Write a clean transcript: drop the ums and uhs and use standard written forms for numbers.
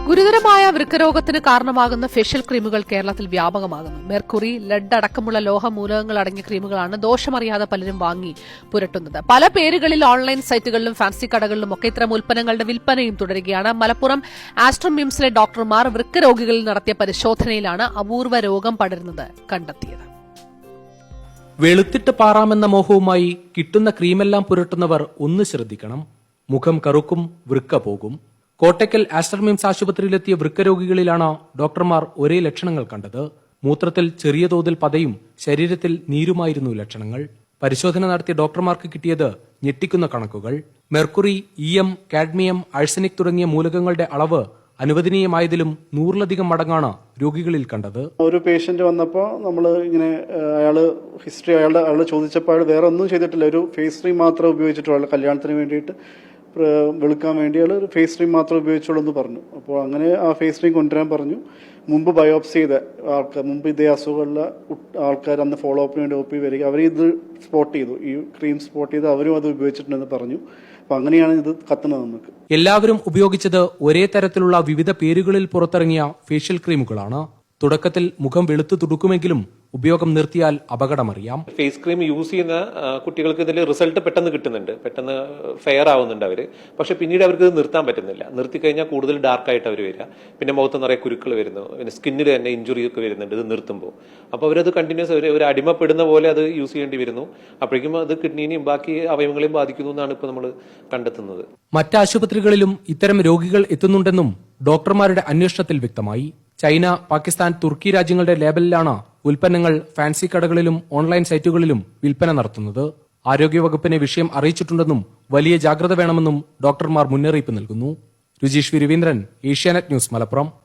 ഗുരുതരമായ വൃക്കരോഗത്തിന് കാരണമാകുന്ന ഫേഷ്യൽ ക്രീമുകൾ കേരളത്തിൽ വ്യാപകമാകുന്നു. മെർക്കുറി, ലെഡ് അടക്കമുള്ള ലോഹമൂലകങ്ങൾ അടങ്ങിയ ക്രീമുകളാണ് ദോഷമറിയാതെ പലരും വാങ്ങി പുരട്ടുന്നത്. പല പേരുകളിൽ ഓൺലൈൻ സൈറ്റുകളിലും ഫാൻസി കടകളിലും ഒക്കെ ഇത്തരം ഉൽപ്പന്നങ്ങളുടെ വിൽപ്പനയും തുടരുകയാണ്. മലപ്പുറം ആസ്ട്രം മിംസിലെ ഡോക്ടർമാർ വൃക്കരോഗികളിൽ നടത്തിയ പരിശോധനയിലാണ് അപൂർവ രോഗം പടരുന്നത് കണ്ടെത്തിയത്. വെളുത്തിട്ട് പാറാമെന്ന മോഹവുമായി കിട്ടുന്ന ക്രീമെല്ലാം പുരട്ടുന്നവർ ഒന്ന് ശ്രദ്ധിക്കണം. മുഖം കറുക്കും, വൃക്ക പോകും. കോട്ടയ്ക്കൽ ആസ്റ്റർ മിംസ് ആശുപത്രിയിലെത്തിയ വൃക്കരോഗികളിലാണ് ഡോക്ടർമാർ ഒരേ ലക്ഷണങ്ങൾ കണ്ടത്. മൂത്രത്തിൽ ചെറിയ തോതിൽ പതയും ശരീരത്തിൽ നീരുമായിരുന്നു ലക്ഷണങ്ങൾ. പരിശോധന നടത്തിയ ഡോക്ടർമാർക്ക് കിട്ടിയത് ഞെട്ടിക്കുന്ന കണക്കുകൾ. മെർക്കുറി, ഈയം, കാഡ്മിയം, ആഴ്സനിക് തുടങ്ങിയ മൂലകങ്ങളുടെ അളവ് അനുവദനീയമായതിലും 100-ലധികം മടങ്ങാണ് രോഗികളിൽ കണ്ടത്. ഒരു പേഷ്യന്റ് വന്നപ്പോൾ നമ്മൾ ഇങ്ങനെ അയാൾ ചോദിച്ചപ്പോൾ അയാൾ വേറെ ഒന്നും ചെയ്തിട്ടില്ല. ഒരു ഫേസ് ക്രീം മാത്രം ഉപയോഗിച്ചിട്ടുള്ളൂ. കല്യാണത്തിന് വേണ്ടിയിട്ട് വെളുക്കാൻ വേണ്ടി അയാൾ ഒരു ഫേസ് ക്രീം മാത്രം ഉപയോഗിച്ചോളൂ എന്ന് പറഞ്ഞു. അപ്പോൾ അങ്ങനെ ആ ഫേസ് ക്രീം കൊണ്ടുവരാൻ പറഞ്ഞു. മുമ്പ് ബയോപ്സി ചെയ്ത ആൾക്കാർ, മുമ്പ് ഇതേ അസുഖമുള്ള ആൾക്കാർ അന്ന് ഫോളോ അപ്പിന് വേണ്ടി ഒപ്പി വരിക, അവർ ഇത് സ്പോട്ട് ചെയ്തു, ഈ ക്രീം സ്പോട്ട് ചെയ്ത് അവരും അത് ഉപയോഗിച്ചിട്ടുണ്ടെന്ന് പറഞ്ഞു. അപ്പൊ അങ്ങനെയാണ് ഇത് കത്തുന്നത്. നമുക്ക് എല്ലാവരും ഉപയോഗിച്ചത് ഒരേ തരത്തിലുള്ള വിവിധ പേരുകളിൽ പുറത്തിറങ്ങിയ ഫേഷ്യൽ ക്രീമുകളാണ്. തുടക്കത്തിൽ മുഖം വെളുത്തു തുടുക്കുമെങ്കിലും ഉപയോഗം നിർത്തിയാൽ അപകടമറിയാം. ഫേസ് ക്രീം യൂസ് ചെയ്യുന്ന കുട്ടികൾക്ക് ഇതിൽ റിസൾട്ട് പെട്ടെന്ന് കിട്ടുന്നുണ്ട്, പെട്ടെന്ന് ഫെയർ ആവുന്നുണ്ട് അവര്. പക്ഷെ പിന്നീട് അവർക്ക് ഇത് നിർത്താൻ പറ്റുന്നില്ല. നിർത്തിക്കഴിഞ്ഞാൽ കൂടുതൽ ഡാർക്കായിട്ട് അവർ വരിക, പിന്നെ മുഖത്ത് നിറയെ കുരുക്കൾ വരുന്നു, പിന്നെ സ്കിന്നിൽ തന്നെ ഇഞ്ചുറി ഒക്കെ വരുന്നുണ്ട് ഇത് നിർത്തുമ്പോൾ. അപ്പോൾ അവരത് കണ്ടിന്യൂസ് ഒരു അടിമപ്പെടുന്ന പോലെ അത് യൂസ് ചെയ്യേണ്ടി വരുന്നു. അപ്പോഴേക്കും അത് കിഡ്നിനെയും ബാക്കി അവയവങ്ങളെയും ബാധിക്കുന്നു എന്നാണ് ഇപ്പോൾ നമ്മൾ കണ്ടെത്തുന്നത്. മറ്റ് ആശുപത്രികളിലും ഇത്തരം രോഗികൾ എത്തുന്നുണ്ടെന്നും ഡോക്ടർമാരുടെ അന്വേഷണത്തിൽ വ്യക്തമായി. ചൈന, പാകിസ്ഥാൻ, തുർക്കി രാജ്യങ്ങളുടെ ലേബലിലാണ് ഉൽപ്പന്നങ്ങൾ ഫാൻസി കടകളിലും ഓൺലൈൻ സൈറ്റുകളിലും വിൽപ്പന നടത്തുന്നത്. ആരോഗ്യവകുപ്പിനെ വിഷയം അറിയിച്ചിട്ടുണ്ടെന്നും വലിയ ജാഗ്രത വേണമെന്നും ഡോക്ടർമാർ മുന്നറിയിപ്പ് നൽകുന്നു. രുചീഷ് രവീന്ദ്രൻ, ഏഷ്യാനെറ്റ് ന്യൂസ്, മലപ്പുറം.